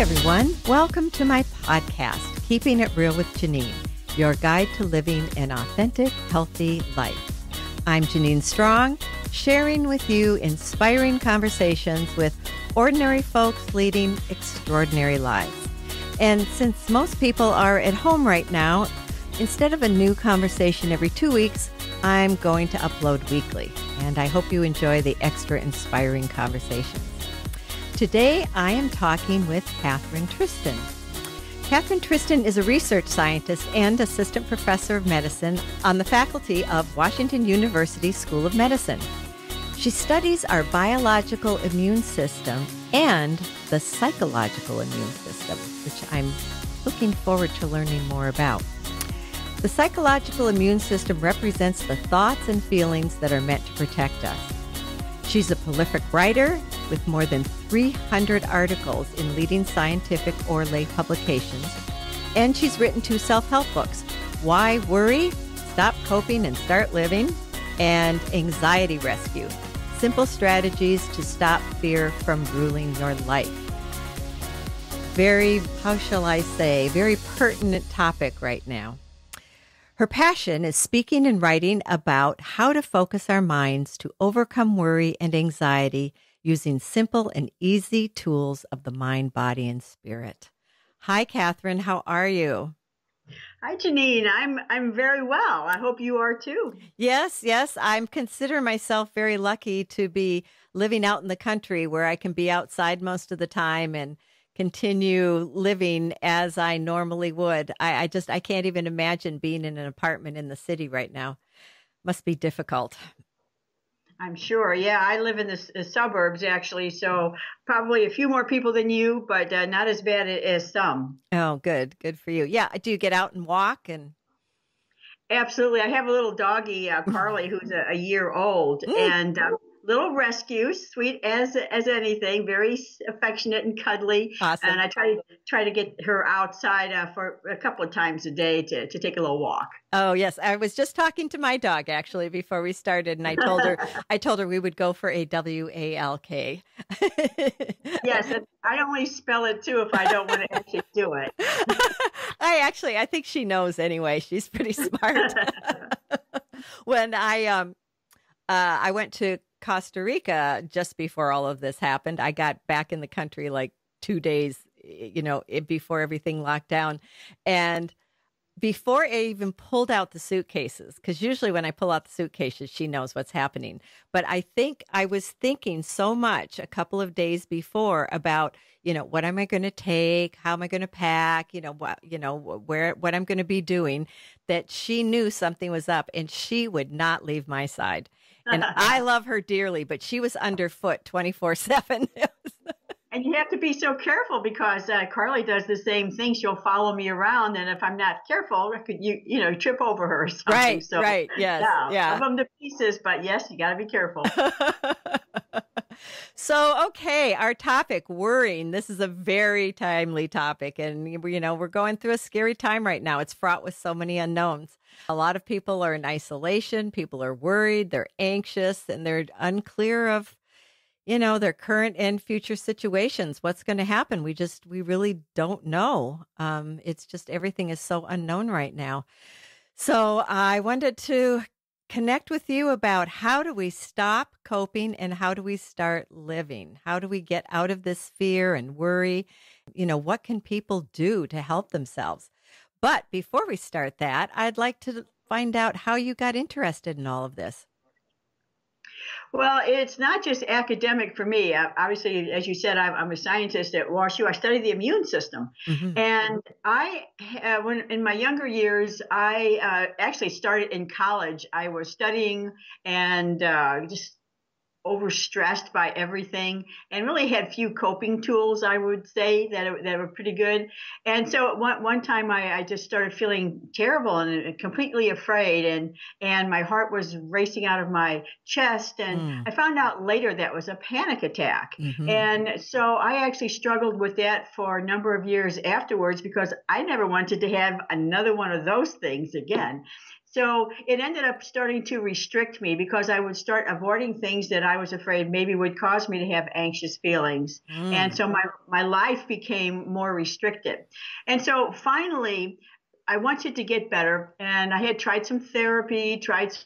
everyone. Welcome to my podcast, Keeping It Real with Janine, your guide to living an authentic, healthy life. I'm Janine Strong, sharing with you inspiring conversations with ordinary folks leading extraordinary lives. And since most people are at home right now, instead of a new conversation every 2 weeks, I'm going to upload weekly. And I hope you enjoy the extra inspiring conversations. Today, I am talking with Kathryn Tristan. Kathryn Tristan is a research scientist and assistant professor of medicine on the faculty of Washington University School of Medicine. She studies our biological immune system and the psychological immune system, which I'm looking forward to learning more about. The psychological immune system represents the thoughts and feelings that are meant to protect us. She's a prolific writer with more than 300 articles in leading scientific or lay publications, and she's written 2 self-help books, Why Worry? Stop Coping and Start Living, and Anxiety Rescue, Simple Strategies to Stop Fear from Ruling Your Life. Very, how shall I say, very pertinent topic right now. Her passion is speaking and writing about how to focus our minds to overcome worry and anxiety using simple and easy tools of the mind, body, and spirit. Hi, Kathryn. How are you? Hi, Janine. I'm very well. I hope you are too. Yes. I consider myself very lucky to be living out in the country where I can be outside most of the time and continue living as I normally would. I can't even imagine being in an apartment in the city right now. Must be difficult. I'm sure. Yeah, I live in the suburbs actually, so probably a few more people than you, but not as bad as some. Oh, good. Good for you. Yeah. Do you get out and walk? And Absolutely. I have a little doggy, Carly, who's a year old, and little rescue, sweet as anything, very affectionate and cuddly. Awesome. And I try to get her outside for a couple of times a day to take a little walk. Oh, yes. I was just talking to my dog actually before we started, and I told her we would go for a walk. Yes, and I only spell it too if I don't want to actually do it. I think she knows anyway. She's pretty smart. When I went to Costa Rica just before all of this happened, I got back in the country like 2 days, before everything locked down. And before I even pulled out the suitcases, because usually when I pull out the suitcases, she knows what's happening. But I think I was thinking so much a couple of days before about, what am I going to take? How am I going to pack? What I'm going to be doing, that she knew something was up and she would not leave my side. And I love her dearly, but she was underfoot 24/7. And you have to be so careful because Carly does the same thing. She'll follow me around, and if I'm not careful, I could trip over her or something. Right. Yes. Yeah. Love them to pieces, but yes, you got to be careful. So, okay, our topic, worrying. This is a very timely topic, and we're going through a scary time right now. It's fraught with so many unknowns. A lot of people are in isolation. People are worried. They're anxious, and they're unclear of their current and future situations. What's going to happen? We really don't know. It's just everything is so unknown right now. So I wanted to connect with you about how do we stop coping and how do we start living? How do we get out of this fear and worry? What can people do to help themselves? But before we start that, I'd like to find out how you got interested in all of this. Well, it's not just academic for me. Obviously, as you said, I'm a scientist at WashU. I study the immune system. Mm-hmm. And when in my younger years, I actually started in college. I was studying and just overstressed by everything and really had few coping tools, I would say, that were pretty good. And so one time I just started feeling terrible and completely afraid, and my heart was racing out of my chest. And I found out later that was a panic attack. Mm-hmm. And so I actually struggled with that for a number of years afterwards because I never wanted to have another one of those things again. So it ended up starting to restrict me because I would start avoiding things that I was afraid maybe would cause me to have anxious feelings. And so my life became more restricted. And so finally, I wanted to get better, and I had tried some therapy, tried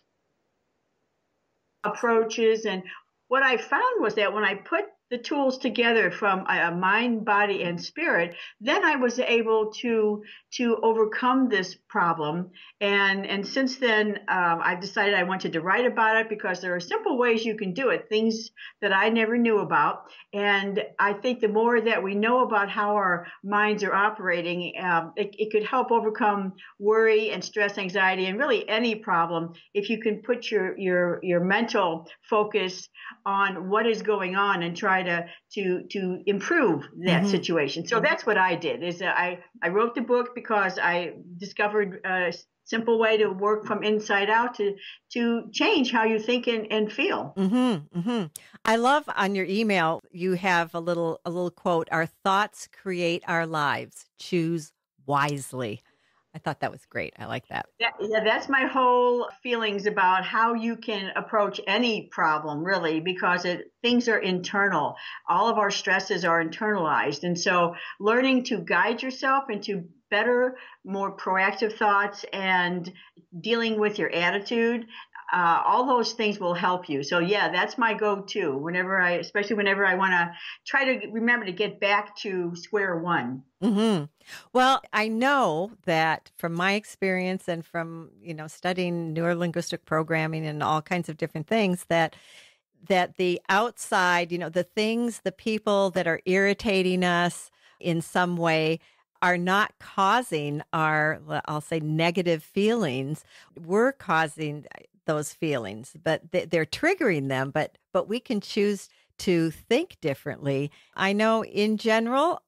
approaches. And what I found was that when I put the tools together from a mind, body, and spirit, then I was able to overcome this problem. And since then, I decided I wanted to write about it because there are simple ways you can do it, things that I never knew about. And I think the more that we know about how our minds are operating, it could help overcome worry and stress, anxiety, and really any problem if you can put your mental focus on what is going on and try to improve that situation. So that's what I did. Is I wrote the book because I discovered a simple way to work from inside out to change how you think and feel. I love on your email you have a little quote: "Our thoughts create our lives. Choose wisely." I thought that was great. I like that. Yeah, that's my whole feelings about how you can approach any problem, really, because things are internal. All of our stresses are internalized. And so learning to guide yourself into better, more proactive thoughts and dealing with your attitude, all those things will help you. So yeah, that's my go-to especially whenever I want to try to remember to get back to square one. Well, I know that from my experience and from, studying neurolinguistic programming and all kinds of different things that the outside, the people that are irritating us in some way are not causing our, I'll say, negative feelings. We're causing those feelings, but they're triggering them, but we can choose to think differently. I know in general,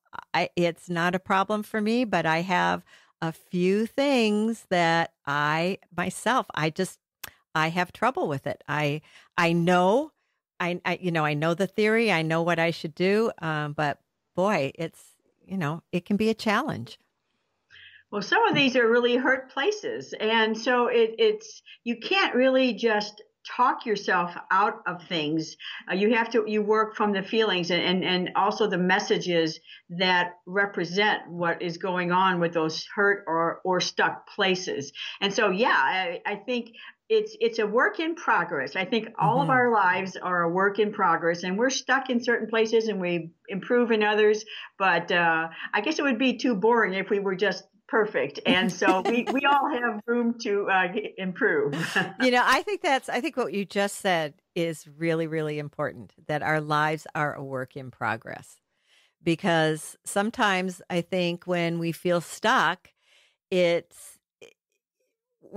it's not a problem for me, but I have a few things that I have trouble with it. I know the theory, I know what I should do. But boy, it can be a challenge. Well, some of these are really hurt places. And so you can't really just talk yourself out of things. You work from the feelings and also the messages that represent what is going on with those hurt or stuck places. And so, yeah, I think it's a work in progress. I think all of our lives are a work in progress, and we're stuck in certain places and we improve in others. But I guess it would be too boring if we were just perfect. And so we all have room to improve. I think what you just said is really, really important, that our lives are a work in progress. Because sometimes I think when we feel stuck, we're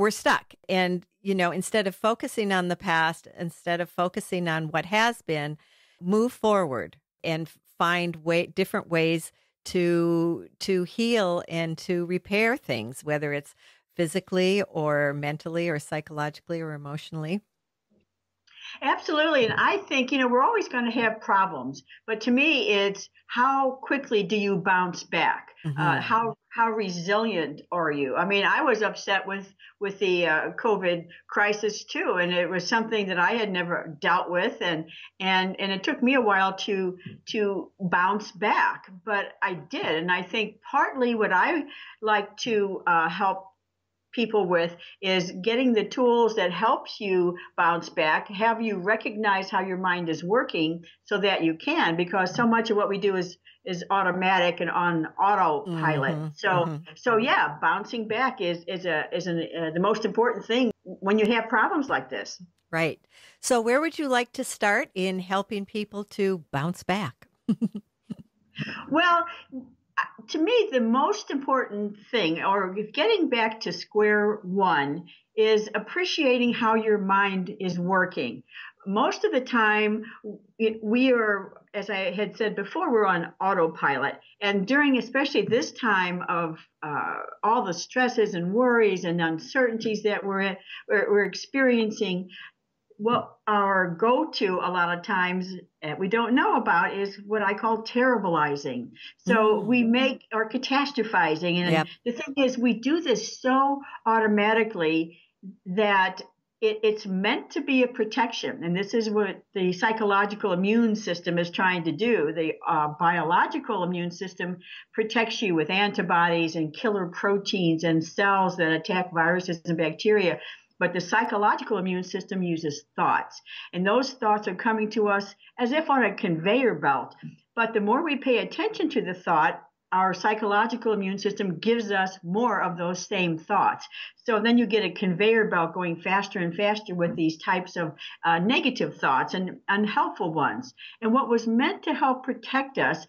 stuck. And, instead of focusing on the past, instead of focusing on what has been, move forward and find different ways to heal and to repair things, whether it's physically or mentally or psychologically or emotionally. Absolutely. And I think, we're always going to have problems, but to me, it's how quickly do you bounce back? How resilient are you? I mean, I was upset with the COVID crisis too, and it was something that I had never dealt with, and it took me a while to bounce back, but I did. And I think partly what I like to help people with is getting the tools that helps you bounce back, have you recognize how your mind is working so that you can, because so much of what we do is automatic and on autopilot. So yeah, bouncing back is the most important thing when you have problems like this. Right. So where would you like to start in helping people to bounce back? Well, to me, the most important thing, or getting back to square one, is appreciating how your mind is working. Most of the time, we are, as I had said before, we're on autopilot. And during especially this time of all the stresses and worries and uncertainties that we're experiencing, what our go-to a lot of times we don't know about is what I call terribilizing. So we are catastrophizing. And the thing is, we do this so automatically that it's meant to be a protection. And this is what the psychological immune system is trying to do. The biological immune system protects you with antibodies and killer proteins and cells that attack viruses and bacteria. But the psychological immune system uses thoughts. And those thoughts are coming to us as if on a conveyor belt. But the more we pay attention to the thought, our psychological immune system gives us more of those same thoughts. So then you get a conveyor belt going faster and faster with these types of negative thoughts and unhelpful ones. And what was meant to help protect us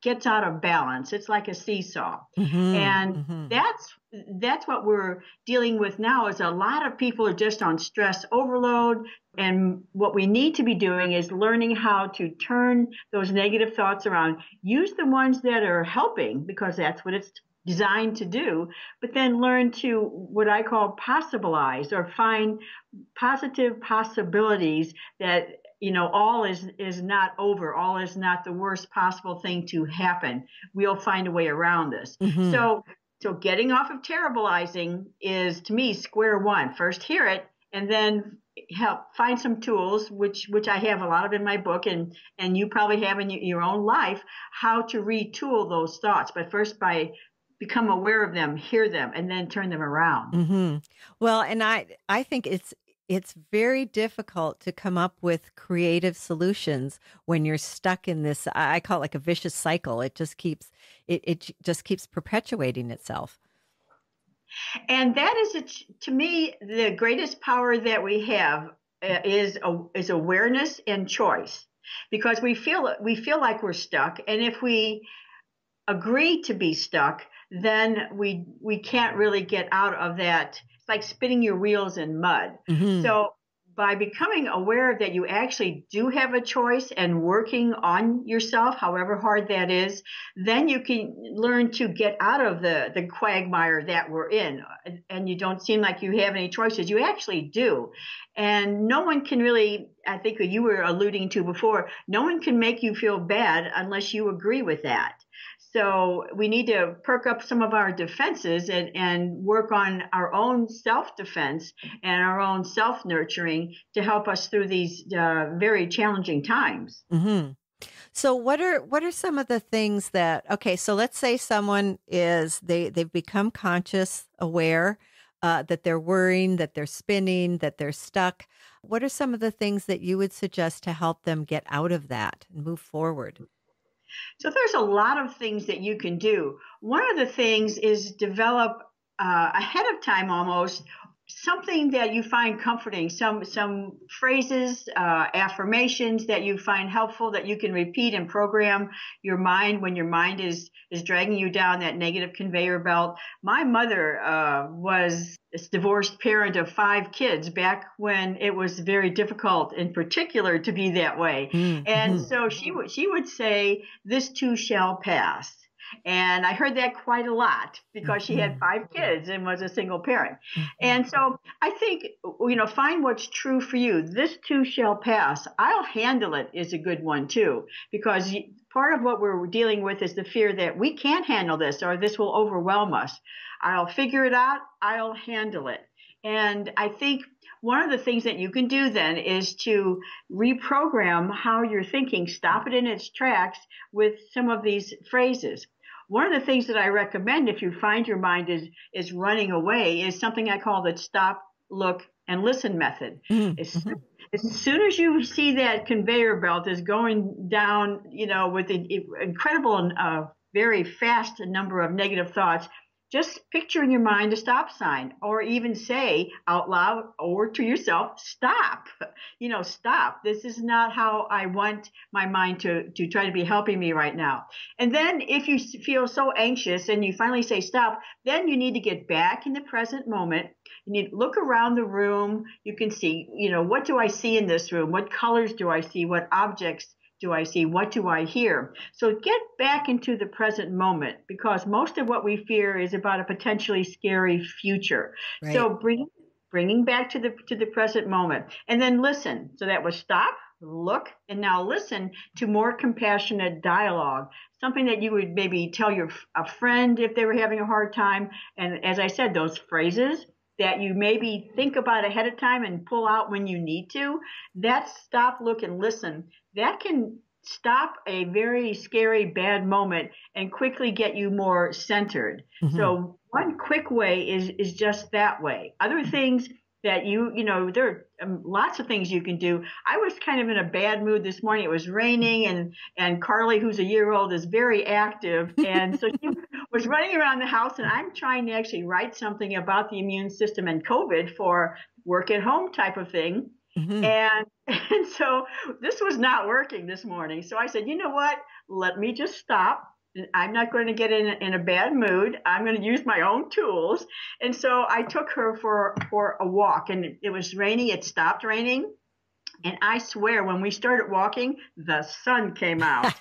gets out of balance. It's like a seesaw. And that's what we're dealing with now is a lot of people are just on stress overload. And what we need to be doing is learning how to turn those negative thoughts around, use the ones that are helping because that's what it's designed to do, but then learn to what I call possibilize or find positive possibilities that all is not over. All is not the worst possible thing to happen. We'll find a way around this. So getting off of terribilizing is, to me, square one. First hear it, and then help find some tools, which I have a lot of in my book, and you probably have in your own life, how to retool those thoughts. But first by become aware of them, hear them, and then turn them around. Well, and I think it's very difficult to come up with creative solutions when you're stuck in this, I call it like a vicious cycle. It just keeps perpetuating itself. And that is, to me, the greatest power that we have is awareness and choice, because we feel like we're stuck. And if we agree to be stuck, then we can't really get out of that. It's like spinning your wheels in mud. So by becoming aware that you actually do have a choice and working on yourself, however hard that is, then you can learn to get out of the quagmire that we're in. And you don't seem like you have any choices. You actually do. And no one can really, I think what you were alluding to before, no one can make you feel bad unless you agree with that. So we need to perk up some of our defenses and work on our own self-defense and our own self-nurturing to help us through these very challenging times. So what are some of the things that, okay, so let's say someone they've become conscious, aware, that they're worrying, that they're spinning, that they're stuck. What are some of the things that you would suggest to help them get out of that and move forward? So there's a lot of things that you can do. One of the things is develop ahead of time almost something that you find comforting, some phrases, affirmations that you find helpful that you can repeat and program your mind when your mind is dragging you down that negative conveyor belt. My mother was a divorced parent of 5 kids back when it was very difficult in particular to be that way. And so she would say, "This too shall pass." And I heard that quite a lot because she had 5 kids and was a single parent. And so I think, find what's true for you. This too shall pass. I'll handle it is a good one too, because part of what we're dealing with is the fear that we can't handle this or this will overwhelm us. I'll figure it out. I'll handle it. And I think one of the things that you can do then is to reprogram how you're thinking, stop it in its tracks with some of these phrases. One of the things that I recommend if you find your mind is running away is something I call the stop, look, and listen method. As soon as you see that conveyor belt is going down, with an incredible, very fast number of negative thoughts, just picture in your mind a stop sign, or even say out loud or to yourself, stop, stop. This is not how I want my mind to try to be helping me right now. And then if you feel so anxious and you finally say stop, then you need to get back in the present moment. You need to look around the room. You can see, what do I see in this room? What colors do I see? What objects do I see? What do I hear? So get back into the present moment, because most of what we fear is about a potentially scary future. Right. So bringing back to the present moment, and then listen. So that was stop, look, and now listen to more compassionate dialogue. Something that you would maybe tell a friend if they were having a hard time. And as I said, those phrases, that you maybe think about ahead of time and pull out when you need to, that stop, look, and listen, that can stop a very scary, bad moment and quickly get you more centered. Mm-hmm. So one quick way is just that way. Other things that there are lots of things you can do. I was kind of in a bad mood this morning. It was raining, and Carly, who's a year old, is very active. And so she was running around the house, and I'm trying to actually write something about the immune system and COVID for work at home type of thing. Mm-hmm. And so this was not working this morning. So I said, you know what? Let me just stop. I'm not going to get in a bad mood. I'm going to use my own tools. And so I took her for a walk, and it was raining. It stopped raining. And I swear, when we started walking, the sun came out.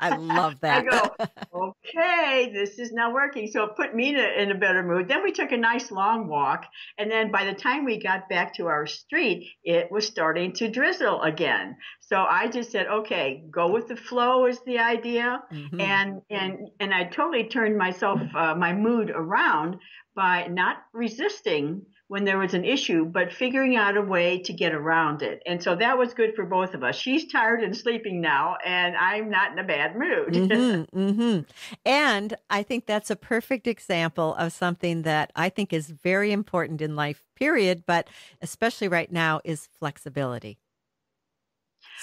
I love that. I go, okay, this is not working. So it put me in a better mood. Then we took a nice long walk. And then by the time we got back to our street, it was starting to drizzle again. So I just said, okay, go with the flow is the idea. Mm-hmm. And I totally turned my mood around by not resisting when there was an issue, but figuring out a way to get around it. And so that was good for both of us. She's tired and sleeping now, and I'm not in a bad mood. Mm-hmm, mm-hmm. And I think that's a perfect example of something that I think is very important in life, period, but especially right now is flexibility.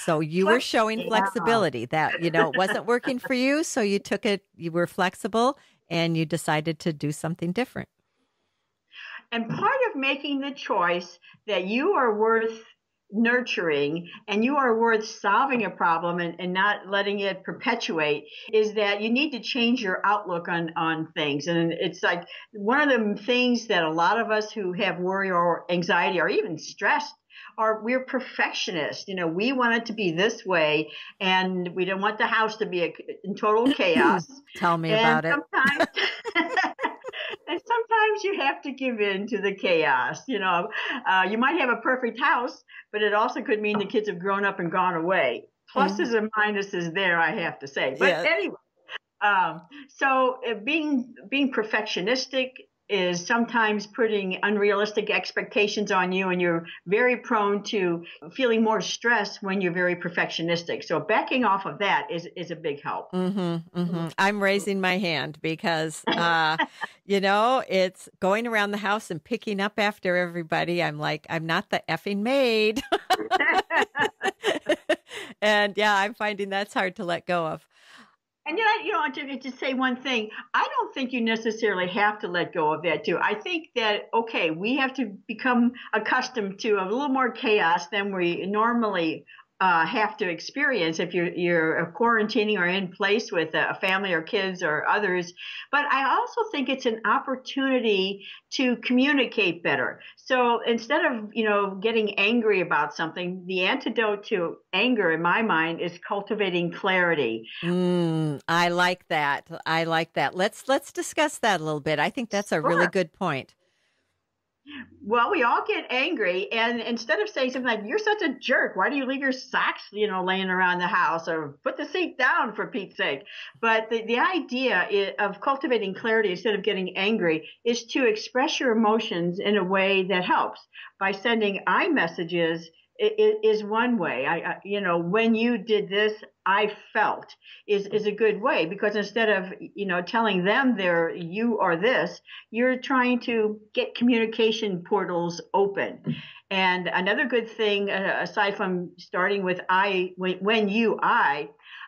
So you were showing flexibility that, it wasn't working for you. So you took it, you were flexible, and you decided to do something different. And part of making the choice that you are worth nurturing and you are worth solving a problem and not letting it perpetuate is that you need to change your outlook on things. And it's like one of the things that a lot of us who have worry or anxiety or even stress we're perfectionists. We want it to be this way, and we don't want the house to be in total chaos. Tell me about it. And sometimes you have to give in to the chaos. You might have a perfect house, but it also could mean the kids have grown up and gone away. Pluses and minuses there, I have to say. But anyway, so being perfectionistic is sometimes putting unrealistic expectations on you, and you're very prone to feeling more stress when you're very perfectionistic. So backing off of that is a big help. Mm-hmm, mm-hmm. I'm raising my hand because, it's going around the house and picking up after everybody. I'm like, I'm not the effing maid. And I'm finding that's hard to let go of. And to just say one thing, I don't think you necessarily have to let go of that too. I think that, okay, we have to become accustomed to a little more chaos than we normally have to experience if you're quarantining or in place with a family or kids or others. But I also think it's an opportunity to communicate better. So instead of, getting angry about something, the antidote to anger in my mind is cultivating clarity. I like that. Let's discuss that a little bit. I think that's a really good point. Well, we all get angry, and instead of saying something like, you're such a jerk, why do you leave your socks, laying around the house, or put the seat down for Pete's sake? But the idea of cultivating clarity instead of getting angry is to express your emotions in a way that helps. By sending I messages is one way. When you did this, I felt is a good way, because instead of, telling them you or this, you're trying to get communication portals open. And another good thing, aside from starting with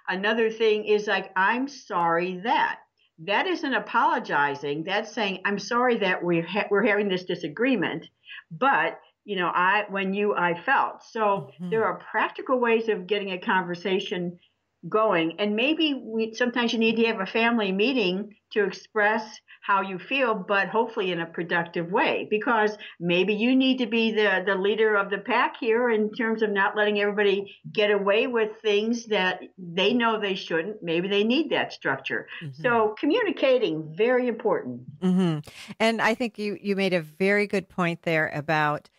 another thing is like, I'm sorry that. That isn't apologizing. That's saying, I'm sorry that we're having this disagreement, but I felt. So there are practical ways of getting a conversation going. And maybe sometimes you need to have a family meeting to express how you feel, but hopefully in a productive way, because maybe you need to be the leader of the pack here in terms of not letting everybody get away with things that they know they shouldn't. Maybe they need that structure. Mm-hmm. So communicating, very important. Mm-hmm. And I think you made a very good point there about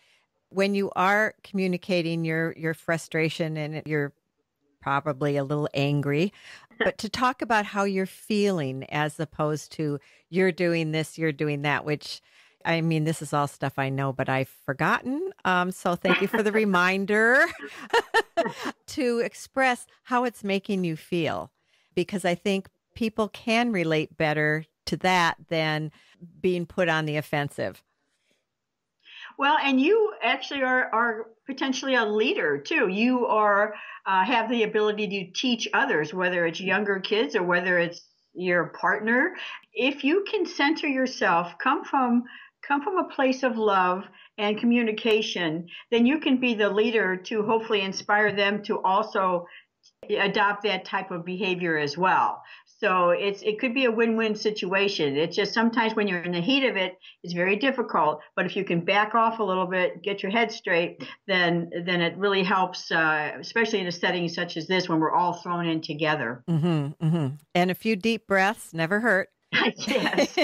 when you are communicating your frustration and you're probably a little angry, but to talk about how you're feeling as opposed to you're doing this, you're doing that, which, I mean, this is all stuff I know, but I've forgotten. So thank you for the reminder to express how it's making you feel, because I think people can relate better to that than being put on the offensive. Well, and you actually are potentially a leader too. You are have the ability to teach others, whether it's younger kids or whether it's your partner. If you can center yourself, come from a place of love and communication, then you can be the leader to hopefully inspire them to also adopt that type of behavior as well. So it could be a win-win situation. It's just sometimes when you're in the heat of it, it's very difficult. But if you can back off a little bit, get your head straight, then it really helps, especially in a setting such as this when we're all thrown in together. Mm-hmm, mm-hmm. And a few deep breaths never hurt. Yes.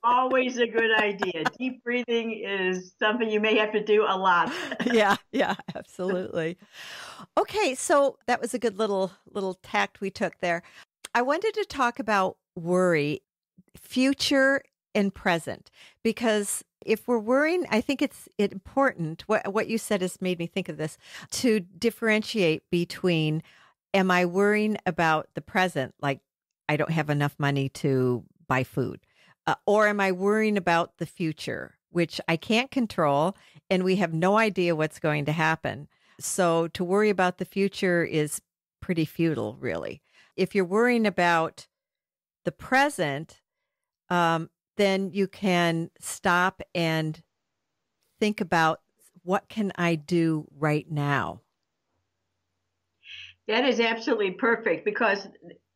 Always a good idea. Deep breathing is something you may have to do a lot. Yeah, absolutely. Okay, so that was a good little tact we took there. I wanted to talk about worry, future and present, because if we're worrying, I think it's important. What you said has made me think of this, to differentiate between, am I worrying about the present, like I don't have enough money to buy food, or am I worrying about the future, which I can't control and we have no idea what's going to happen. So to worry about the future is pretty futile, really. If you're worrying about the present, then you can stop and think about, what can I do right now? That is absolutely perfect, because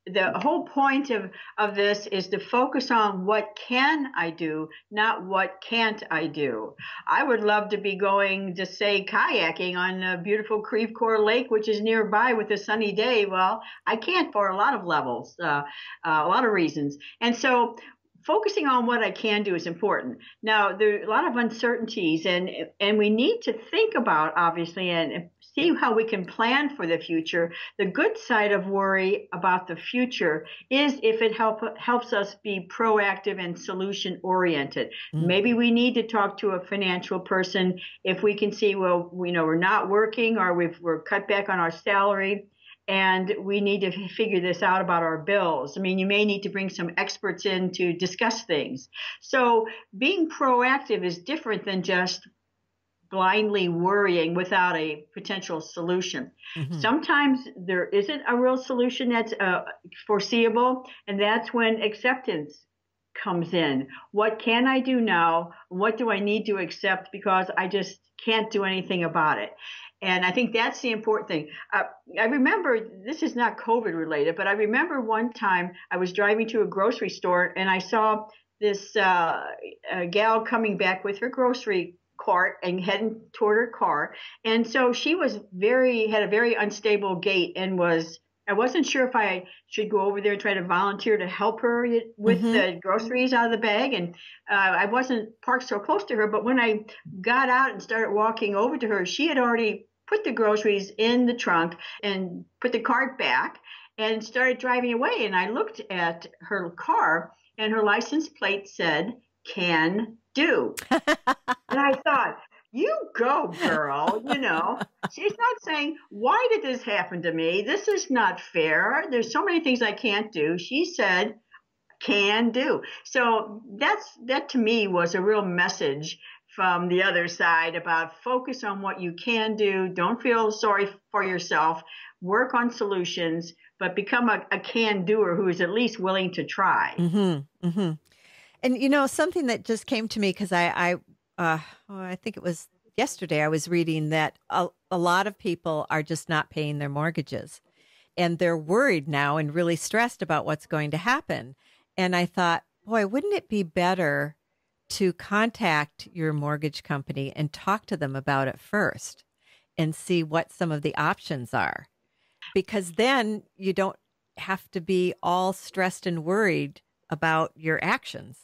the whole point of this is to focus on what can I do, not what can't I do. I would love to be going to, say, kayaking on a beautiful Creve Coeur Lake, which is nearby, with a sunny day. Well, I can't for a lot of levels, a lot of reasons. And so focusing on what I can do is important. Now, there are a lot of uncertainties, and we need to think about, obviously, and see how we can plan for the future. The good side of worry about the future is if it helps us be proactive and solution oriented. Maybe we need to talk to a financial person if we can see, well, we're not working, or we're cut back on our salary, and we need to figure this out about our bills. I mean, you may need to bring some experts in to discuss things. So being proactive is different than just blindly worrying without a potential solution. Mm-hmm. Sometimes there isn't a real solution that's foreseeable, and that's when acceptance comes in. What can I do now? What do I need to accept, because I just can't do anything about it? And I think that's the important thing. I remember, this is not COVID related, but I remember one time I was driving to a grocery store and I saw this gal coming back with her grocery cart and heading toward her car. And so she was had a very unstable gait, and I wasn't sure if I should go over there and try to volunteer to help her with the groceries out of the bag. And I wasn't parked so close to her, but when I got out and started walking over to her, she had already put the groceries in the trunk and put the cart back and started driving away. And I looked at her car, and her license plate said, "Can do." And I thought, you go, girl. She's not saying, why did this happen to me? This is not fair. There's so many things I can't do. She said, can do. So that to me was a real message from the other side about focus on what you can do. Don't feel sorry for yourself. Work on solutions, but become a can-doer who is at least willing to try. Mm-hmm, mm-hmm. And something that just came to me, because I think it was yesterday, I was reading that a lot of people are just not paying their mortgages, and they're worried now and really stressed about what's going to happen. And I thought, boy, wouldn't it be better to contact your mortgage company and talk to them about it first and see what some of the options are? Because then you don't have to be all stressed and worried about your actions.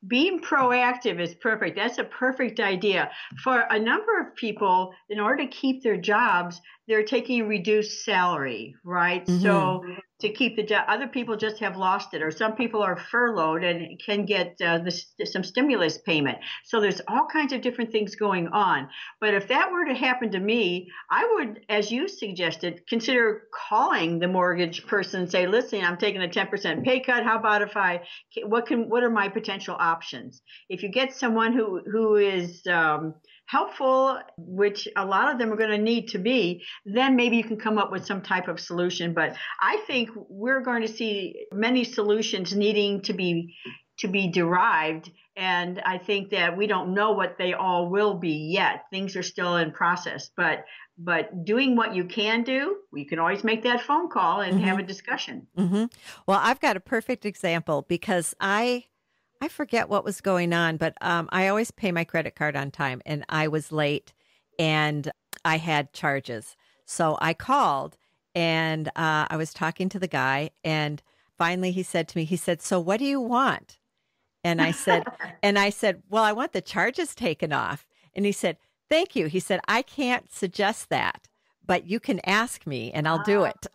Being proactive is perfect. That's a perfect idea. For a number of people, in order to keep their jobs, they're taking a reduced salary, right? Mm-hmm. So to keep the job. Other people just have lost it, or some people are furloughed and can get some stimulus payment. So there's all kinds of different things going on. But if that were to happen to me, I would, as you suggested, consider calling the mortgage person and say, listen, I'm taking a 10% pay cut. How about if what are my potential options? If you get someone who is helpful, which a lot of them are going to need to be, then maybe you can come up with some type of solution. But I think we're going to see many solutions needing to be derived. And I think that we don't know what they all will be yet. Things are still in process, but doing what you can do, you can always make that phone call and have a discussion. Well, I've got a perfect example because I forget what was going on, but I always pay my credit card on time, and I was late and I had charges. So I called and I was talking to the guy, and finally he said to me, he said, so what do you want? And I said, well, I want the charges taken off. And he said, thank you. He said, I can't suggest that, but you can ask me and I'll do it.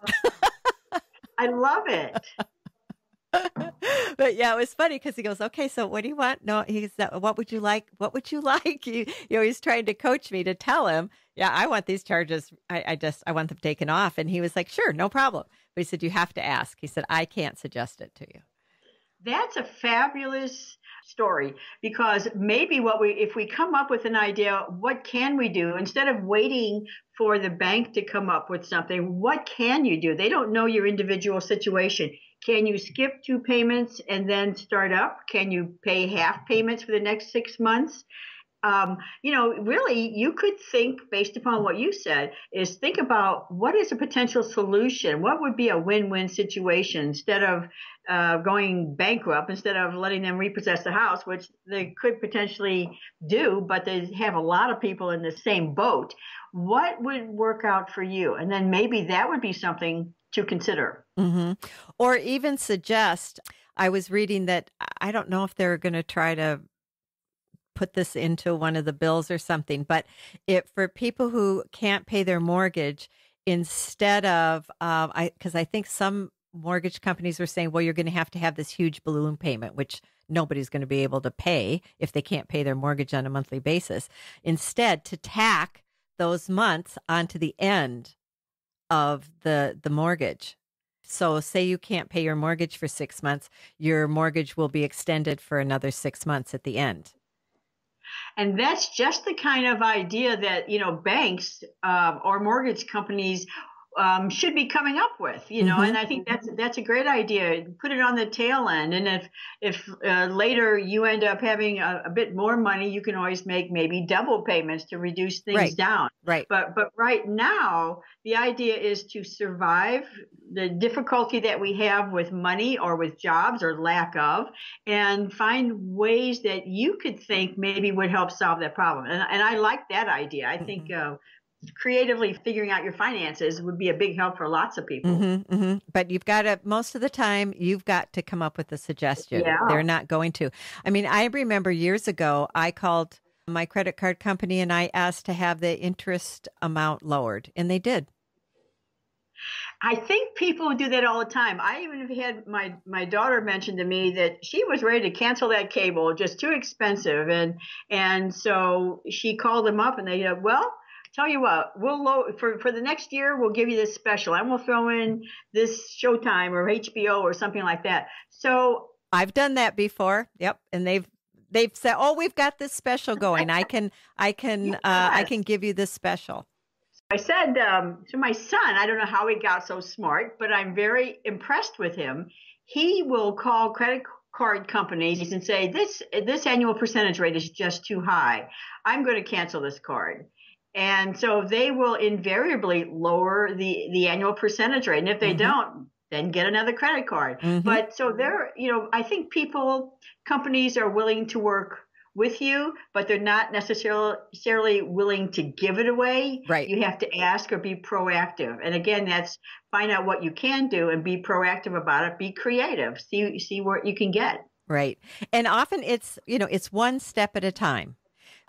I love it. But yeah, it was funny because he goes, okay, so what do you want? No, he said, what would you like? What would you like? He's trying to coach me to tell him, yeah, I want these charges. I want them taken off. And he was like, sure, no problem. But he said, you have to ask. He said, I can't suggest it to you. That's a fabulous story, because maybe if we come up with an idea, what can we do instead of waiting for the bank to come up with something? What can you do? They don't know your individual situation. Can you skip 2 payments and then start up? Can you pay half payments for the next 6 months? Really, you could think, based upon what you said, is think about what is a potential solution. What would be a win-win situation instead of going bankrupt, instead of letting them repossess the house, which they could potentially do, but they have a lot of people in the same boat. What would work out for you? And then maybe that would be something to consider. Or even suggest, I was reading that, I don't know if they're going to try to put this into one of the bills or something, but for people who can't pay their mortgage, instead of, because I think some mortgage companies were saying, well, you're going to have this huge balloon payment, which nobody's going to be able to pay if they can't pay their mortgage on a monthly basis. Instead, to tack those months onto the end of the mortgage. So say you can't pay your mortgage for 6 months, your mortgage will be extended for another 6 months at the end. And that's just the kind of idea that, banks or mortgage companies should be coming up with, and I think that's a great idea. Put it on the tail end. And if later you end up having a bit more money, you can always make maybe double payments to reduce things down. Right. But right now, the idea is to survive the difficulty that we have with money or with jobs or lack of, and find ways that you could think maybe would help solve that problem. And I like that idea. I think creatively figuring out your finances would be a big help for lots of people. But most of the time, you've got to come up with a suggestion. Yeah. They're not going to. I mean, I remember years ago, I called my credit card company and I asked to have the interest amount lowered, and they did. I think people do that all the time. I even had my daughter mention to me that she was ready to cancel that cable, just too expensive. And so she called them up and they said, well, tell you what, we'll for the next year, we'll give you this special and we'll throw in this Showtime or HBO or something like that. So I've done that before. Yep. And they've said, oh, we've got this special going. I can give you this special. I said to my son, I don't know how he got so smart, but I'm very impressed with him. He will call credit card companies and say, this annual percentage rate is just too high. I'm going to cancel this card. And so they will invariably lower the annual percentage rate. And if they don't, then get another credit card. But so I think companies are willing to work with you, but they're not necessarily willing to give it away. Right. You have to ask or be proactive. And again, that's find out what you can do and be proactive about it. Be creative. See what you can get. Right. And often it's one step at a time.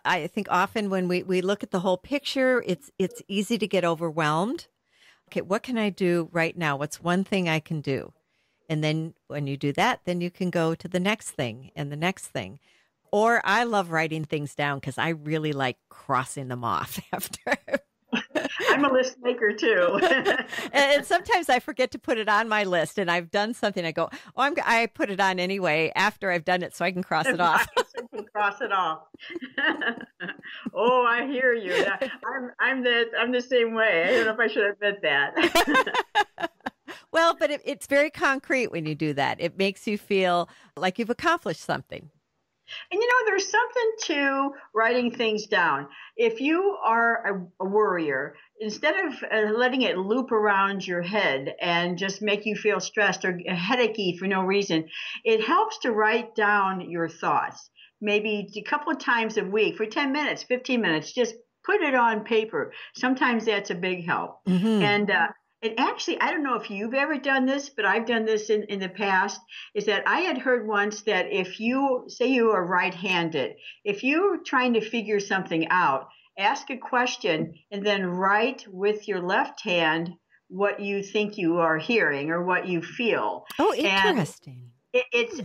I think often when we look at the whole picture, it's easy to get overwhelmed okay, what can I do right now? What's one thing I can do? And then when you do that, then you can go to the next thing and the next thing. Or I love writing things down because I really like crossing them off after. I'm a list maker too. And sometimes I forget to put it on my list, and I've done something. I go, oh, I put it on anyway after I've done it, so I can cross it off. I can cross it off. Oh, I hear you. I'm the same way. I don't know if I should admit that. Well, but it's very concrete when you do that. It makes you feel like you've accomplished something. And there's something to writing things down. If you are a worrier, instead of letting it loop around your head and just make you feel stressed or headachy for no reason, it helps to write down your thoughts. Maybe a couple of times a week for 10 minutes, 15 minutes, just put it on paper. Sometimes that's a big help. Mm-hmm. And actually, I don't know if you've ever done this, but I've done this in the past, is that I had heard once that if you say you are right-handed, if you're trying to figure something out, ask a question and then write with your left hand what you think you are hearing or what you feel. Oh, interesting.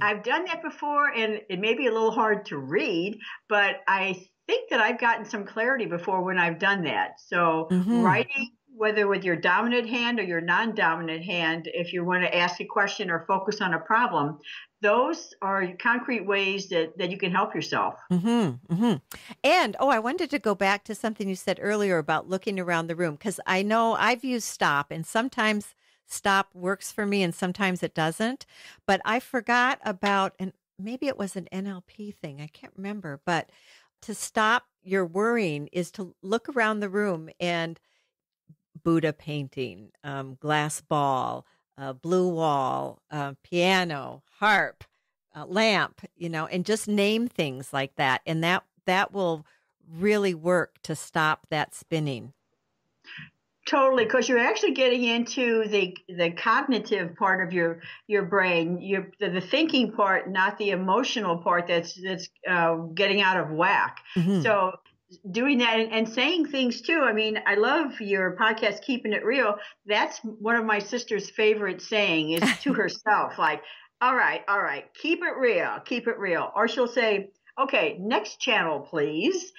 I've done that before, and it may be a little hard to read, but I think that I've gotten some clarity before when I've done that. So writing, whether with your dominant hand or your non-dominant hand, if you want to ask a question or focus on a problem, those are concrete ways that you can help yourself. And, I wanted to go back to something you said earlier about looking around the room, because I know I've used stop, and sometimes stop works for me and sometimes it doesn't. But I forgot about, and maybe it was an NLP thing, I can't remember, but to stop your worrying is to look around the room and Buddha painting, glass ball, blue wall, piano, harp, lamp, and just name things like that. And that will really work to stop that spinning. Totally, because you're actually getting into the cognitive part of your brain, the thinking part, not the emotional part that's getting out of whack. Mm-hmm. So doing that and saying things too. I mean, I love your podcast, Keeping It Real. That's one of my sister's favorite saying is to herself, like, all right, keep it real, keep it real. Or she'll say, okay, next channel, please.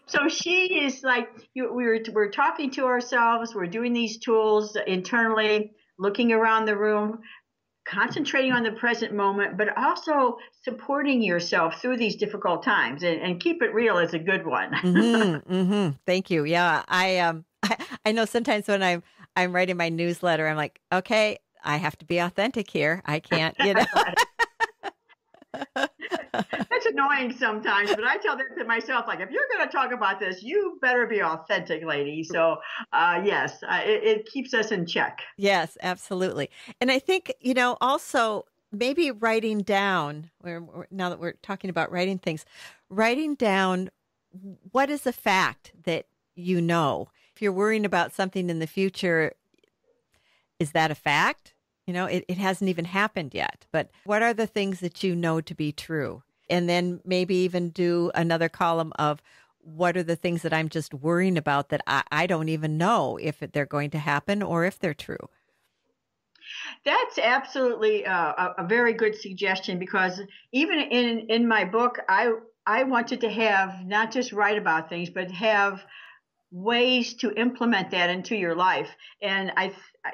So she is like, we're talking to ourselves. We're doing these tools internally, looking around the room, concentrating on the present moment, but also supporting yourself through these difficult times. And keep it real is a good one. Thank you. Yeah, I know sometimes when I'm writing my newsletter, I'm like, okay, I have to be authentic here. I can't, That's annoying sometimes, but I tell that to myself, like, if you're going to talk about this, you better be authentic, lady. So, yes, it keeps us in check. Yes, absolutely. And I think, also maybe writing down, now that we're talking about writing things, writing down what is a fact that you know. If you're worrying about something in the future, is that a fact? It hasn't even happened yet, but what are the things that you know to be true? And then maybe even do another column of what are the things that I'm just worrying about that I don't even know if they're going to happen or if they're true. That's absolutely a very good suggestion, because even in my book, I wanted to have not just write about things, but have ways to implement that into your life. And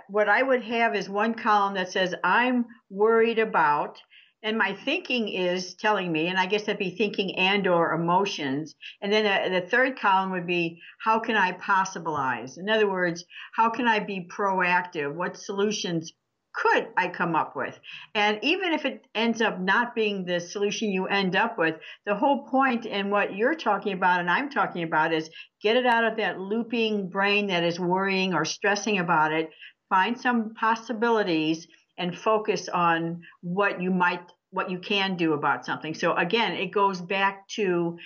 what I would have is one column that says, I'm worried about, and my thinking is telling me, and I guess that'd be thinking and or emotions. And then the third column would be, how can I possibilize? In other words, how can I be proactive? What solutions could I come up with? And even if it ends up not being the solution you end up with, the whole point in what you're talking about and I'm talking about is get it out of that looping brain that is worrying or stressing about it. Find some possibilities and focus on what you can do about something. So again, it goes back to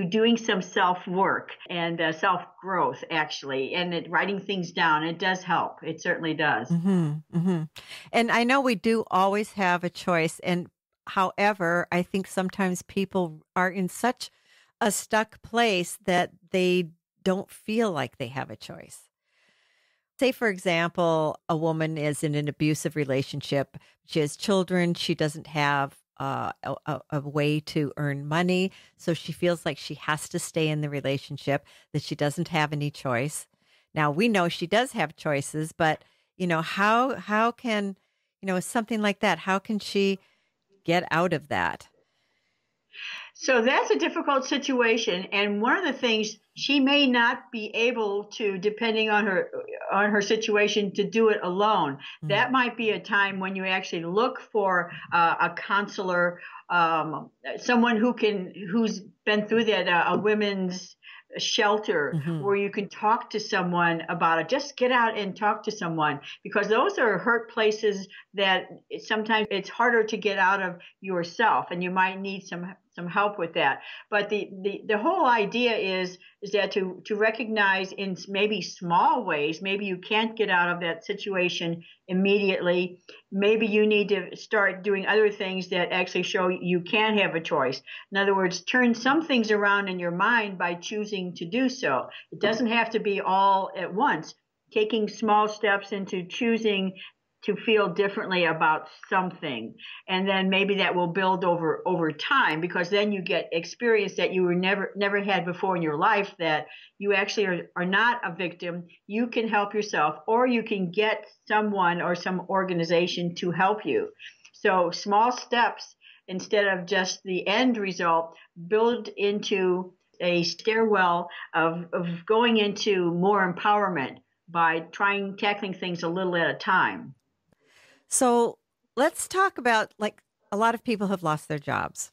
doing some self-work and self-growth, actually, and writing things down. It does help. It certainly does. And I know we do always have a choice. And however, I think sometimes people are in such a stuck place that they don't feel like they have a choice. Say, for example, a woman is in an abusive relationship. She has children. She doesn't have a way to earn money. So she feels like she has to stay in the relationship, that she doesn't have any choice. Now, we know she does have choices, but, how can, something like that, how can she get out of that? So that's a difficult situation, and one of the things she may not be able to, depending on her situation, to do it alone. That might be a time when you actually look for a counselor, someone who's been through that, a women's shelter where you can talk to someone about it. Just get out and talk to someone, because those are hurt places that sometimes it's harder to get out of yourself, and you might need some help with that. But the whole idea is that to recognize in maybe small ways, maybe you can't get out of that situation immediately. Maybe you need to start doing other things that actually show you can have a choice. In other words, turn some things around in your mind by choosing to do so. It doesn't have to be all at once. Taking small steps into choosing to feel differently about something. And then maybe that will build over time, because then you get experience that you were never had before in your life, that you actually are not a victim. You can help yourself, or you can get someone or some organization to help you. So small steps, instead of just the end result, build into a stairwell of going into more empowerment by tackling things a little at a time. So let's talk about, like, a lot of people have lost their jobs.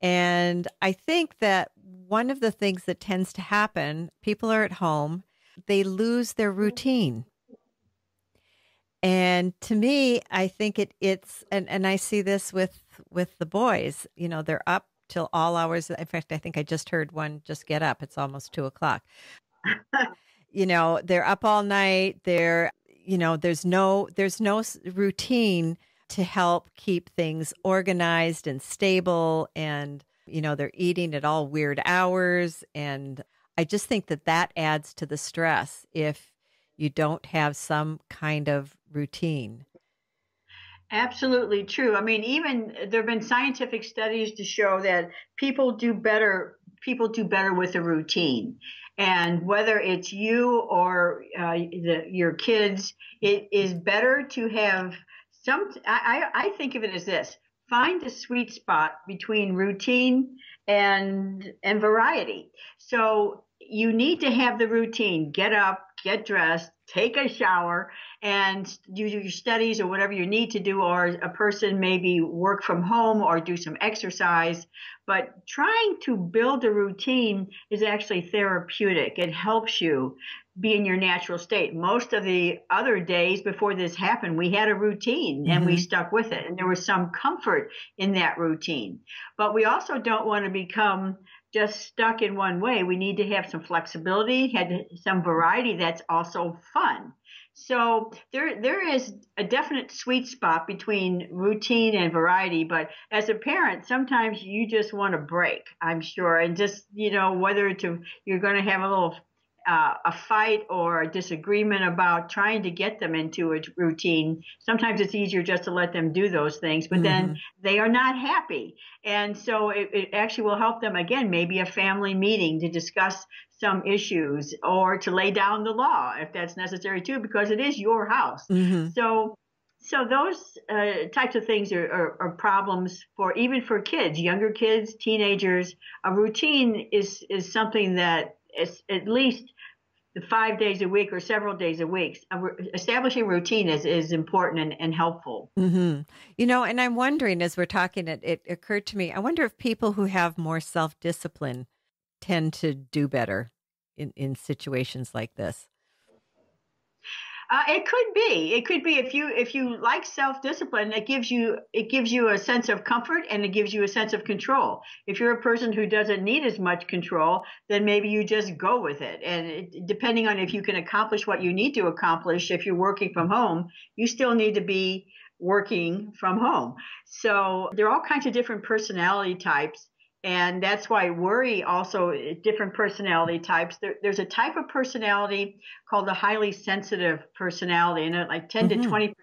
And I think that one of the things that tends to happen, people are at home, they lose their routine. And to me, I think it's, and I see this with the boys, they're up till all hours. In fact, I think I just heard one just get up. It's almost 2:00. They're up all night. There's no routine to help keep things organized and stable. And, they're eating at all weird hours. And I just think that adds to the stress if you don't have some kind of routine. Absolutely true. I mean, even there have been scientific studies to show that people do better with a routine. And whether it's you or your kids, it is better to have I think of it as this: find the sweet spot between routine and variety. So you need to have the routine: get up, get dressed, take a shower, and do your studies or whatever you need to do, or a person maybe work from home or do some exercise. But trying to build a routine is actually therapeutic. It helps you be in your natural state. Most of the other days before this happened, we had a routine and we stuck with it, and there was some comfort in that routine. But we also don't want to become just stuck in one way. We need to have some flexibility, had some variety that's also fun. So there is a definite sweet spot between routine and variety. But as a parent, sometimes you just want a break, I'm sure. And just, whether you're going to have a little a fight or a disagreement about trying to get them into a routine. Sometimes it's easier just to let them do those things, but then they are not happy. And so it actually will help them, again, maybe a family meeting to discuss some issues, or to lay down the law if that's necessary too, because it is your house. So those types of things are problems even for kids, younger kids, teenagers. A routine is something that is at least 5 days a week or several days a week. Establishing routine is important and helpful. And I'm wondering, as we're talking, it occurred to me, I wonder if people who have more self-discipline tend to do better in situations like this. It could be. It could be if you like self-discipline, it gives you a sense of comfort, and it gives you a sense of control. If you're a person who doesn't need as much control, then maybe you just go with it. And depending on if you can accomplish what you need to accomplish, if you're working from home, you still need to be working from home. So there are all kinds of different personality types. And that's why worry also different personality types. There's a type of personality called the highly sensitive personality, and like 10 to 20%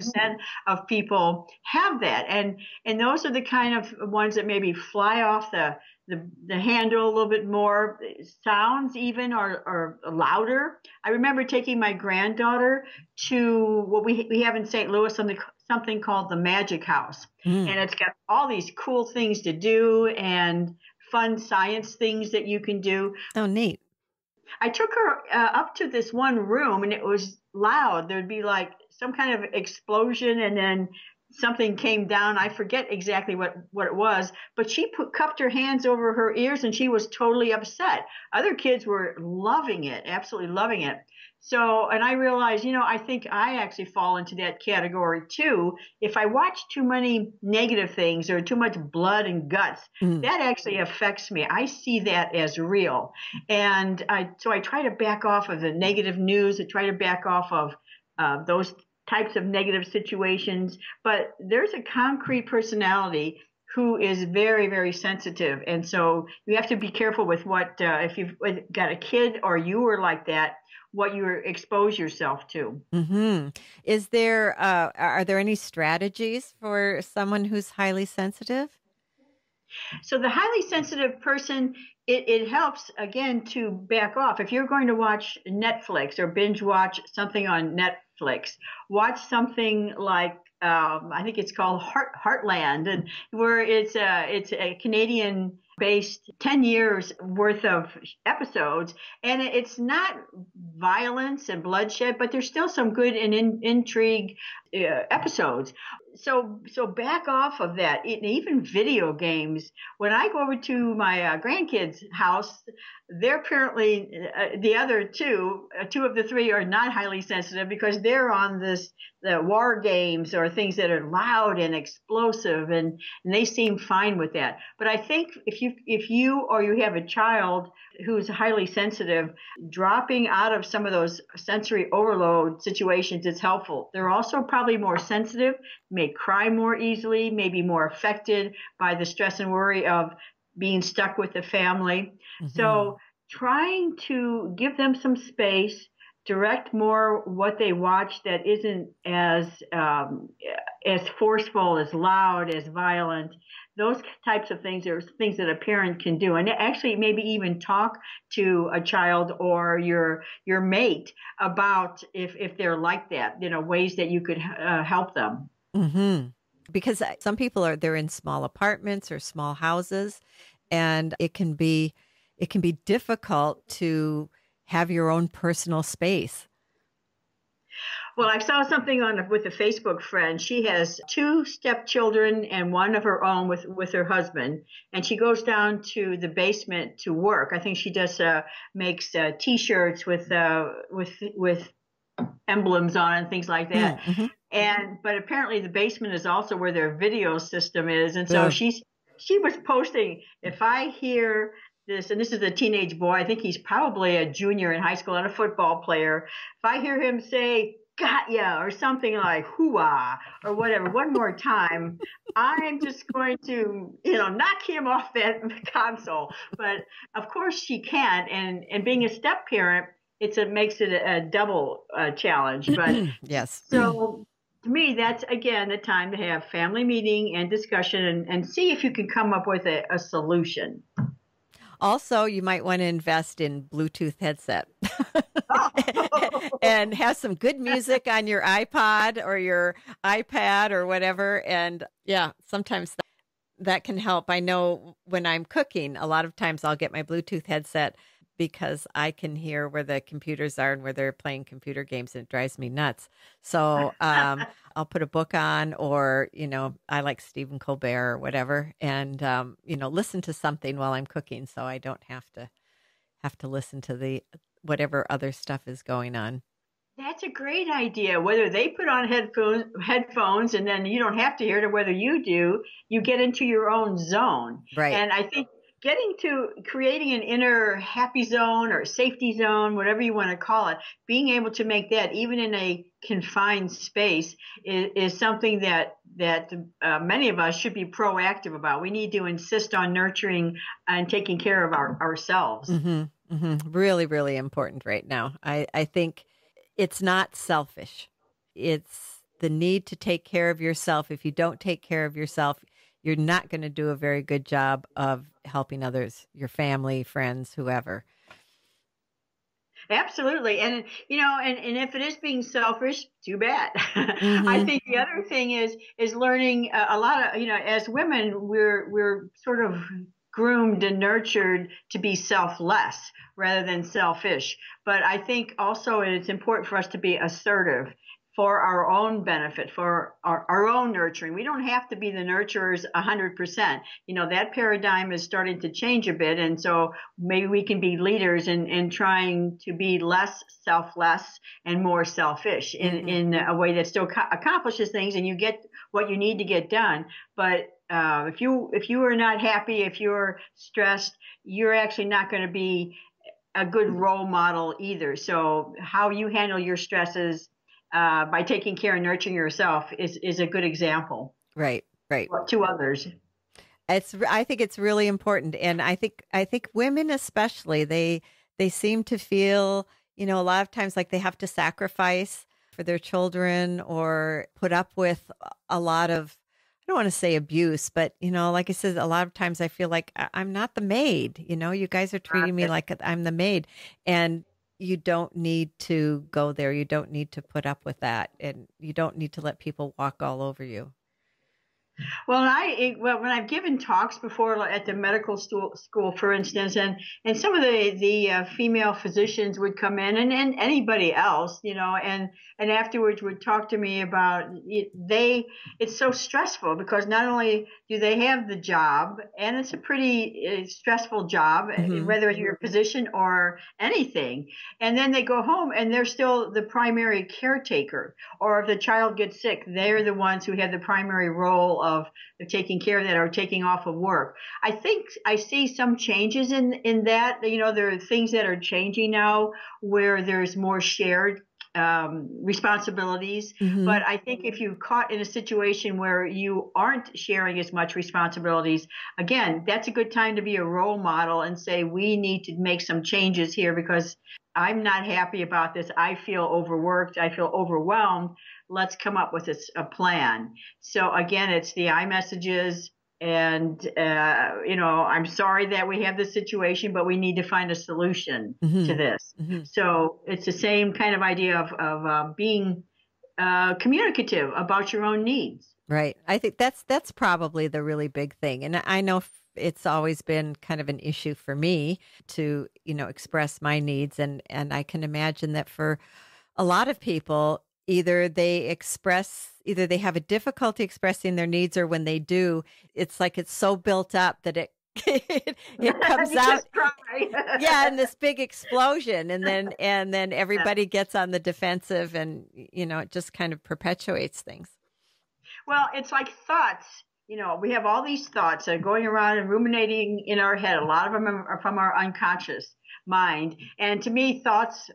of people have that. And those are the kind of ones that maybe fly off the handle a little bit more. Sounds even are louder. I remember taking my granddaughter to what we have in St. Louis, something called the Magic House. And it's got all these cool things to do and fun science things that you can do. Oh, neat. I took her up to this one room, and it was loud. There'd be like some kind of explosion, and then something came down. I forget exactly what it was, but she cupped her hands over her ears, and she was totally upset. Other kids were loving it, absolutely loving it. So, and I realized, I think I actually fall into that category too. If I watch too many negative things or too much blood and guts, that actually affects me. I see that as real. And so I try to back off of the negative news. I try to back off of those types of negative situations. But there's a concrete personality who is very, very sensitive. And so you have to be careful with what, if you've got a kid or you were like that, what you expose yourself to. Is there, are there any strategies for someone who's highly sensitive? So the highly sensitive person, it helps, again, to back off. If you're going to watch Netflix or binge watch something on Netflix, watch something like, I think it's called Heartland, and where it's a Canadian-based 10 years worth of episodes, and it's not violence and bloodshed, but there's still some good and intrigue episodes. So back off of that. Even video games. When I go over to my grandkids' house, they're apparently the other two of the three are not highly sensitive because they're on the war games or things that are loud and explosive, and they seem fine with that. But I think if you or you have a child who's highly sensitive, dropping out of some of those sensory overload situations is helpful. They're also probably more sensitive, may cry more easily, may be more affected by the stress and worry of being stuck with the family. So trying to give them some space, direct more what they watch that isn't as forceful, as loud, as violent. Those types of things are things that a parent can do. And actually maybe even talk to a child or your mate about if they're like that, ways that you could help them. Because some people they're in small apartments or small houses, and it can be difficult to have your own personal space. Well, I saw something with a Facebook friend. She has 2 stepchildren and one of her own with her husband, and she goes down to the basement to work. I think she just makes T-shirts with emblems on and things like that. But apparently the basement is also where their video system is, and so she was posting, if I hear this, and this is a teenage boy, I think he's probably a junior in high school and a football player. If I hear him say, "Got ya," or something like "hoo-ah," or whatever, one more time, I'm just going to, knock him off that console. But of course she can't. And being a step parent, it makes it a double challenge. But yes. So to me, that's, again, the time to have family meeting and discussion and see if you can come up with a solution. Also, you might want to invest in Bluetooth headset and have some good music on your iPod or your iPad or whatever. And yeah, sometimes that can help. I know when I'm cooking, a lot of times I'll get my Bluetooth headset because I can hear where the computers are and where they're playing computer games, and it drives me nuts. So I'll put a book on, or, I like Stephen Colbert or whatever, and, listen to something while I'm cooking, so I don't have to listen to the whatever other stuff is going on. That's a great idea. Whether they put on headphones and then you don't have to hear it, or whether you do, you get into your own zone. Right. And I think getting to creating an inner happy zone or safety zone, whatever you want to call it, being able to make that even in a confined space is something that many of us should be proactive about. We need to insist on nurturing and taking care of ourselves. Mm-hmm, mm-hmm. Really, really important right now. I think it's not selfish. It's the need to take care of yourself. If you don't take care of yourself, you're not going to do a very good job of helping others, your family, friends, whoever. Absolutely. And, and if it is being selfish, too bad. I Mm-hmm. think the other thing is learning a lot of, as women, we're sort of groomed and nurtured to be selfless rather than selfish. But I think also it's important for us to be assertive for our own benefit, for our own nurturing. We don't have to be the nurturers 100%. That paradigm is starting to change a bit. And so maybe we can be leaders in trying to be less selfless and more selfish in a way that still accomplishes things and you get what you need to get done. But if you are not happy, if you're stressed, you're actually not going to be a good role model either. So how you handle your stresses by taking care and nurturing yourself is a good example. Right, right. To others. I think it's really important, and I think women especially they seem to feel, a lot of times like they have to sacrifice for their children or put up with a lot of, I don't want to say abuse, but like I said, a lot of times I feel like I'm not the maid. You guys are treating me like I'm the maid, and you don't need to go there. You don't need to put up with that, and you don't need to let people walk all over you. Well, when I've given talks before at the medical school, for instance, and some of the female physicians would come in, and anybody else, and afterwards would talk to me about it's so stressful because not only do they have the job, and it's a pretty stressful job, whether you're a physician or anything, and then they go home and they're still the primary caretaker, or if the child gets sick, they're the ones who have the primary role of taking care of that or taking off of work. I think I see some changes in that. There are things that are changing now where there's more shared responsibilities. But I think if you're caught in a situation where you aren't sharing as much responsibilities, again, that's a good time to be a role model and say, we need to make some changes here because I'm not happy about this. I feel overworked. I feel overwhelmed. Let's come up with a plan. So again, it's the iMessages and, I'm sorry that we have this situation, but we need to find a solution to this. So it's the same kind of idea of being communicative about your own needs. Right. I think that's probably the really big thing. And I know it's always been kind of an issue for me to, express my needs. And I can imagine that for a lot of people, either they have a difficulty expressing their needs, or when they do, it's like it's so built up that it comes out. Yeah, in this big explosion, and then everybody gets on the defensive, and it just kind of perpetuates things. Well, it's like thoughts. We have all these thoughts that are going around and ruminating in our head. A lot of them are from our unconscious mind. And to me, thoughts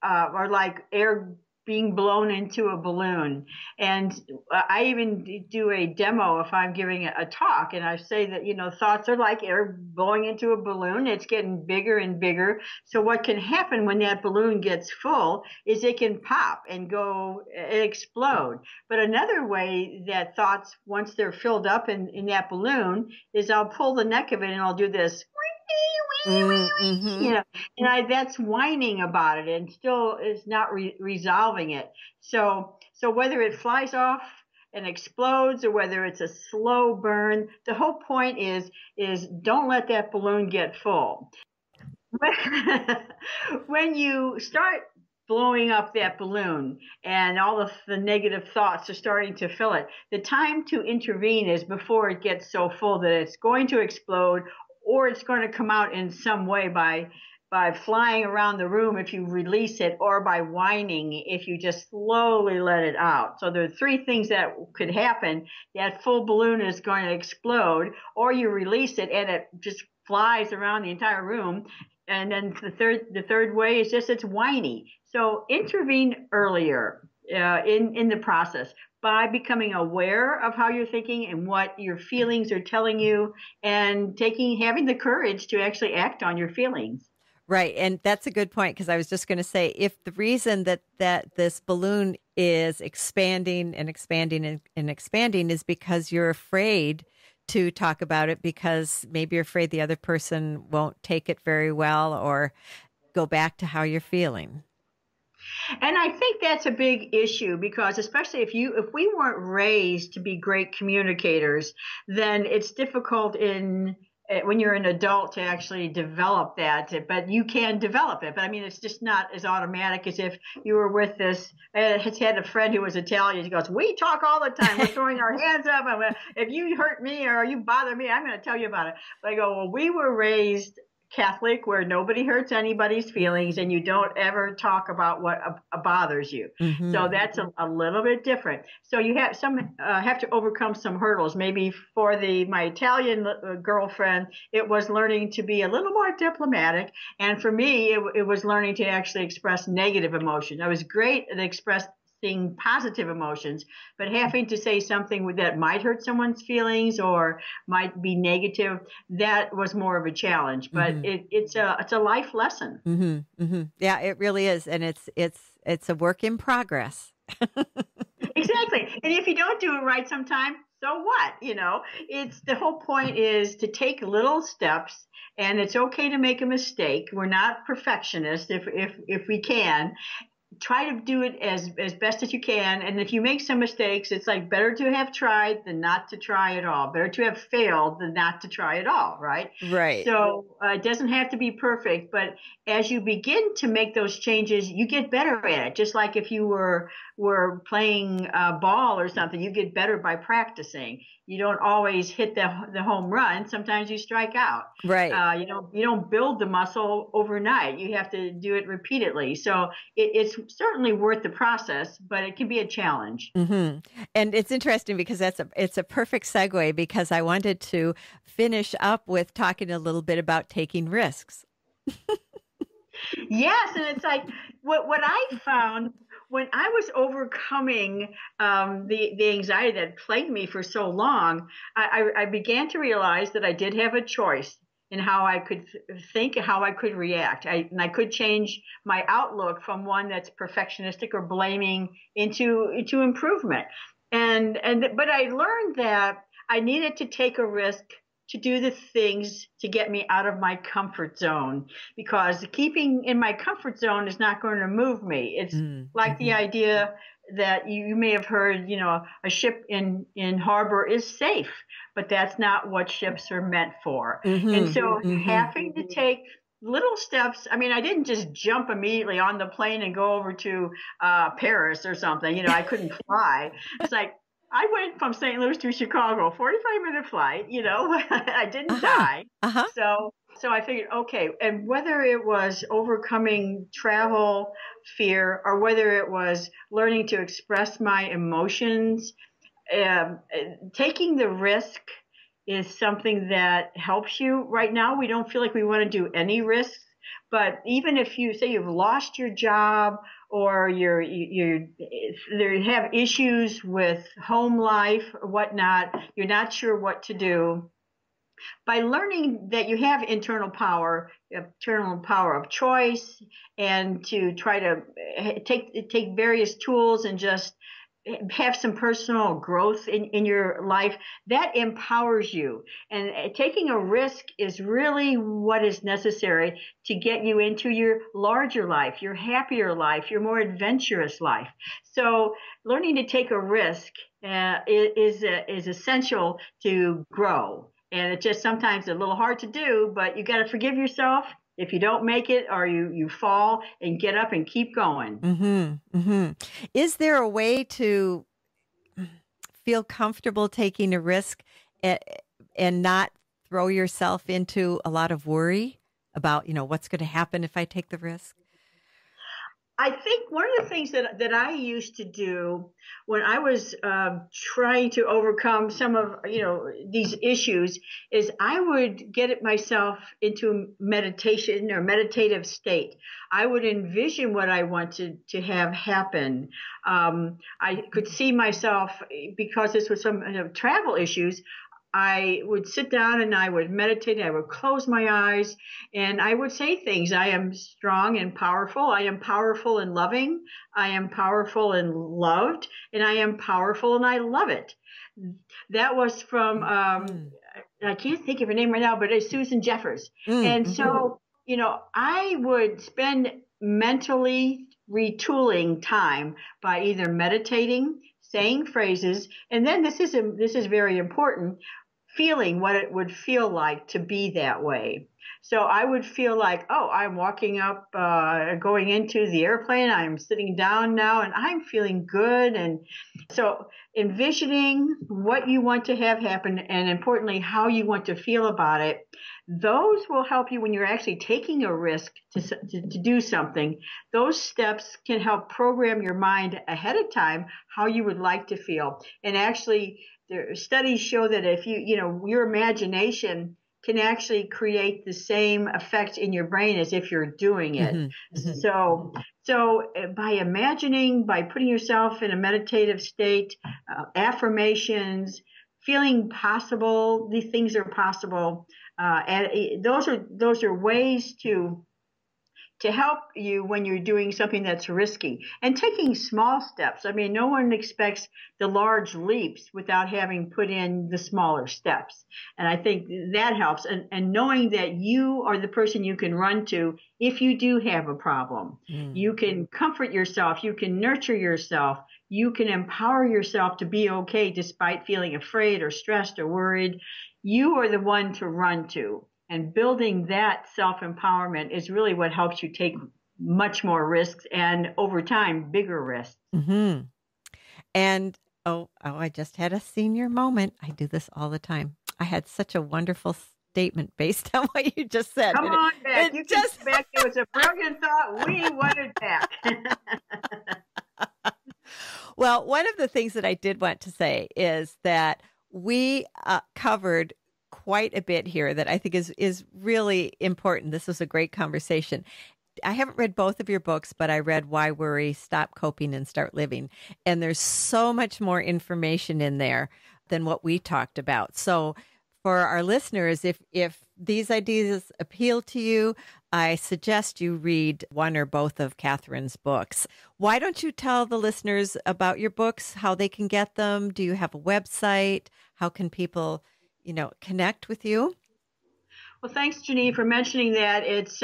are like air being blown into a balloon. And I even do a demo if I'm giving a talk, and I say that, thoughts are like air blowing into a balloon. It's getting bigger and bigger. So what can happen when that balloon gets full is it can pop and explode. But another way that thoughts, once they're filled up in that balloon, is I'll pull the neck of it and I'll do this. And that's whining about it and still is not resolving it. So whether it flies off and explodes or whether it's a slow burn, the whole point is don't let that balloon get full. When you start blowing up that balloon and all of the negative thoughts are starting to fill it, the time to intervene is before it gets so full that it's going to explode, or it's going to come out in some way by flying around the room if you release it, or by whining if you just slowly let it out. So there are three things that could happen. That full balloon is going to explode, or you release it and it just flies around the entire room. And then the third way is just it's whiny. So intervene earlier in the process by becoming aware of how you're thinking and what your feelings are telling you, and having the courage to actually act on your feelings. Right. And that's a good point, because I was just going to say, if the reason that this balloon is expanding and expanding and expanding is because you're afraid to talk about it, because maybe you're afraid the other person won't take it very well or go back to how you're feeling. And I think that's a big issue, because especially if we weren't raised to be great communicators, then it's difficult when you're an adult to actually develop that. But you can develop it. But I mean, it's just not as automatic as if you were with this. I had a friend who was Italian. He goes, "We talk all the time. We're throwing our hands up. If you hurt me or you bother me, I'm going to tell you about it." But I go, "Well, we were raised Catholic, where nobody hurts anybody's feelings and you don't ever talk about what bothers you." Mm-hmm. So that's a little bit different. So you have to overcome some hurdles. Maybe for my Italian girlfriend, it was learning to be a little more diplomatic. And for me, it was learning to actually express negative emotion. I was great at expressing positive emotions, but having to say something that might hurt someone's feelings or might be negative, that was more of a challenge. But mm-hmm. it's a life lesson. Mm-hmm. Mm-hmm. Yeah, it really is, and it's a work in progress. Exactly. And if you don't do it right sometime, so what? It's the whole point is to take little steps, and it's okay to make a mistake. We're not perfectionists if we can. Try to do it as best as you can. And if you make some mistakes, it's like better to have tried than not to try at all. Better to have failed than not to try at all, right? Right. So it doesn't have to be perfect, but as you begin to make those changes, you get better at it. Just like if you were playing ball or something, you get better by practicing. You don't always hit the home run. Sometimes you strike out. Right. You don't build the muscle overnight. You have to do it repeatedly. So it's certainly worth the process, but it can be a challenge. Mm-hmm. And it's interesting because it's a perfect segue, because I wanted to finish up with talking a little bit about taking risks. Yes, and it's like what I found when I was overcoming the anxiety that plagued me for so long. I began to realize that I did have a choice in how I could think and how I could react. And I could change my outlook from one that's perfectionistic or blaming into improvement. But I learned that I needed to take a risk to do the things to get me out of my comfort zone, because keeping in my comfort zone is not going to move me. It's like the idea that you may have heard, a ship in harbor is safe, but that's not what ships are meant for. Mm-hmm. And so having to take little steps. I mean, I didn't just jump immediately on the plane and go over to Paris or something. I couldn't fly. It's like, I went from St. Louis to Chicago, 45-minute flight, I didn't die. Uh-huh. So I figured, okay, and whether it was overcoming travel fear or whether it was learning to express my emotions, taking the risk is something that helps you. Right now, we don't feel like we want to do any risks. But even if you say you've lost your job or you have issues with home life or whatnot, you're not sure what to do. By learning that you have internal power of choice, and to try to take various tools and just have some personal growth in your life, that empowers you. And taking a risk is really what is necessary to get you into your larger life, your happier life, your more adventurous life. So learning to take a risk is essential to grow. And it's just sometimes a little hard to do, but you got to forgive yourself if you don't make it, or you fall, and get up and keep going. Mm-hmm, mm-hmm. Is there a way to feel comfortable taking a risk and not throw yourself into a lot of worry about, what's going to happen if I take the risk? I think one of the things that I used to do when I was trying to overcome some of these issues is I would get it myself into meditation or meditative state. I would envision what I wanted to have happen. I could see myself, because this was some travel issues. I would sit down and I would meditate. I would close my eyes and I would say things. I am strong and powerful. I am powerful and loving. I am powerful and loved. And I am powerful and I love it. That was from, I can't think of her name right now, but it's Susan Jeffers. And so, I would spend mentally retooling time by either meditating, saying phrases, and then this is very important, feeling what it would feel like to be that way. So I would feel like, oh, I'm walking up, going into the airplane. I'm sitting down now and I'm feeling good. And so envisioning what you want to have happen and importantly, how you want to feel about it, those will help you when you're actually taking a risk to do something. Those steps can help program your mind ahead of time how you would like to feel. And actually, studies show that if your imagination can actually create the same effect in your brain as if you're doing it. So by imagining, by putting yourself in a meditative state, affirmations, feeling possible, these things are possible. And those are ways to help you when you're doing something that's risky and taking small steps. I mean, no one expects the large leaps without having put in the smaller steps. And I think that helps. And knowing that you are the person you can run to if you do have a problem. You can comfort yourself. You can nurture yourself. You can empower yourself to be okay despite feeling afraid or stressed or worried. You are the one to run to. And building that self-empowerment is really what helps you take much more risks and over time, bigger risks. And, I just had a senior moment. I do this all the time. I had such a wonderful statement based on what you just said. Come on back. You just back. It was a brilliant thought. We want it back. Well, one of the things that I did want to say is that we covered quite a bit here that I think is really important. This was a great conversation. I haven't read both of your books, but I read Why Worry, Stop Coping and Start Living. And there's so much more information in there than what we talked about. So for our listeners, if these ideas appeal to you, I suggest you read one or both of Kathryn's books. Why don't you tell the listeners about your books, how they can get them? Do you have a website? How can people connect with you? Well, thanks, Janine, for mentioning that. It's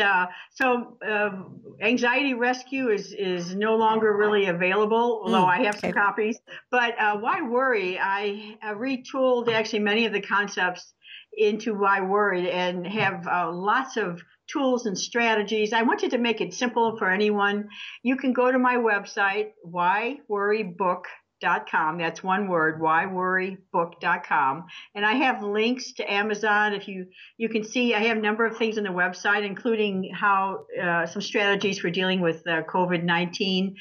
Anxiety Rescue is no longer really available, although I have some copies. But Why Worry? I retooled actually many of the concepts into Why Worry and have lots of tools and strategies. I wanted to make it simple for anyone. You can go to my website, whyworrybook.com. That's one word, whyworrybook.com. And I have links to Amazon. If you can see, I have a number of things on the website, including how some strategies for dealing with COVID-19.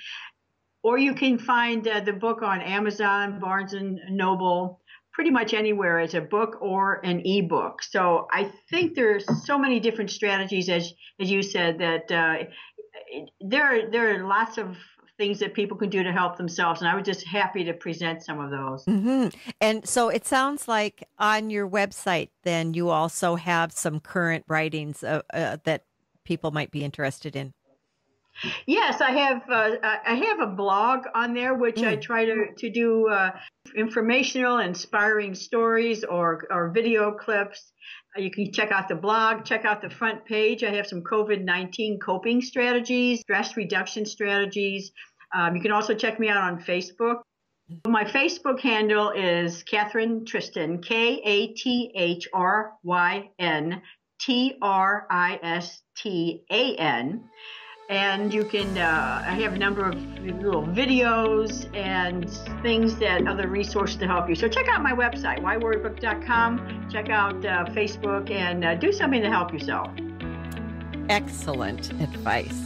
Or you can find the book on Amazon, Barnes and Noble, pretty much anywhere as a book or an ebook. So I think there's so many different strategies, as you said, that there are lots of things that people can do to help themselves. And I was just happy to present some of those. And so it sounds like on your website, then you also have some current writings that people might be interested in. Yes, I have a blog on there, which I try to do informational, inspiring stories or video clips. You can check out the blog, check out the front page. I have some COVID-19 coping strategies, stress reduction strategies. You can also check me out on Facebook. My Facebook handle is Kathryn Tristan, KATHRYN TRISTAN. And you can, I have a number of little videos and things that other resources to help you. So check out my website, whyworrybook.com. Check out Facebook and do something to help yourself. Excellent advice.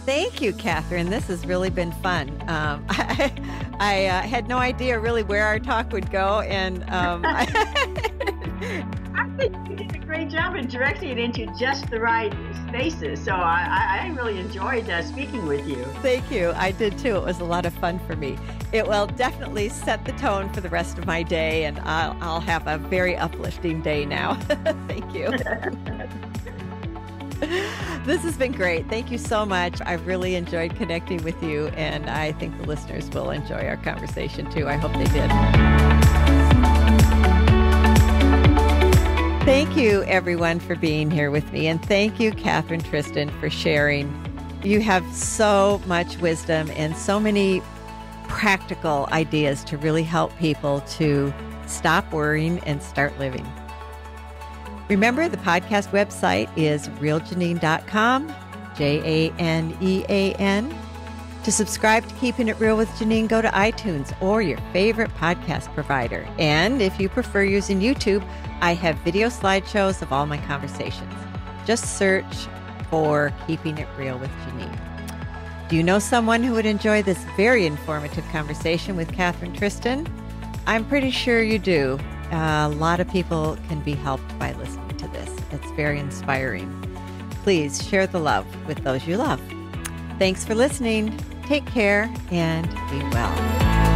Thank you, Kathryn. This has really been fun. I had no idea really where our talk would go, and I think you did a great job in directing it into just the right spaces. So I really enjoyed speaking with you. Thank you. I did too. It was a lot of fun for me. It will definitely set the tone for the rest of my day, and I'll have a very uplifting day now. Thank you. This has been great. Thank you so much. I've really enjoyed connecting with you, and I think the listeners will enjoy our conversation too. I hope they did. Thank you, everyone, for being here with me, and thank you, Kathryn Tristan, for sharing. You have so much wisdom and so many practical ideas to really help people to stop worrying and start living. Remember, the podcast website is realjanine.com, Janean. To subscribe to Keeping It Real with Janine, go to iTunes or your favorite podcast provider. And if you prefer using YouTube, I have video slideshows of all my conversations. Just search for Keeping It Real with Janine. Do you know someone who would enjoy this very informative conversation with Kathryn Tristan? I'm pretty sure you do. A lot of people can be helped by listening to this. It's very inspiring. Please share the love with those you love. Thanks for listening. Take care and be well.